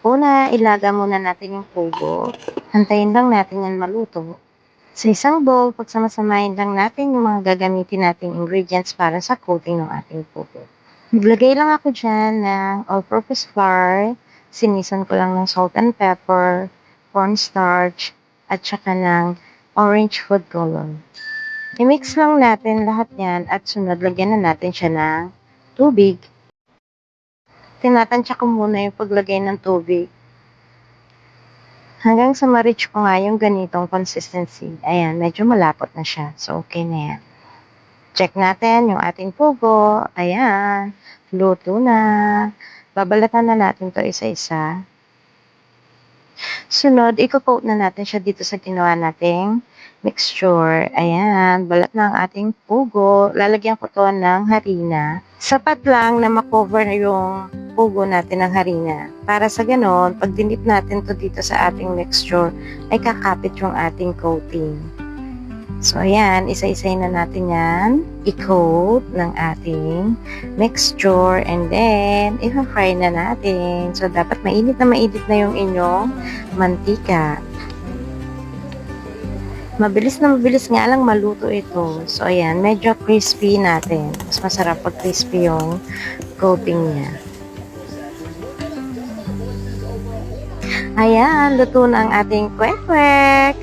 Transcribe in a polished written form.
Una, ilaga muna natin yung pugo. Hantayin lang natin yan maluto. Sa isang bowl, pagsamasamahin lang natin yung mga gagamitin nating ingredients para sa coating ng ating pugo. Naglagay lang ako dyan ng all-purpose flour, sinison ko lang ng salt and pepper, cornstarch, at saka ng orange food color. I-mix lang natin lahat yan at sunod lagyan na natin siya ng tubig. Tinatansya ko muna yung paglagay ng tubig hanggang sa ma-reach ko nga yung ganitong consistency. Ayan, medyo malapot na siya. So, okay na yan. Check natin yung ating pugo. Ayan, luto na. Babalatan na natin to isa-isa. Sunod, i-coat na natin siya dito sa ginawa nating mixture. Ayan, balat na ang ating pugo. Lalagyan ko to ng harina. Sapat lang na makover yung pugo natin ng harina. Para sa ganon, pag dinip natin to dito sa ating mixture, ay kakapit yung ating coating. So, ayan, isa-isay na natin yan. I-coat ng ating mixture and then, i-fry na natin. So, dapat mainit na yung inyong mantika. Mabilis na mabilis nga lang maluto ito. So, ayan, medyo crispy natin. Mas masarap pag crispy yung coating niya. Ayan, luto na ang ating kwek-kwek.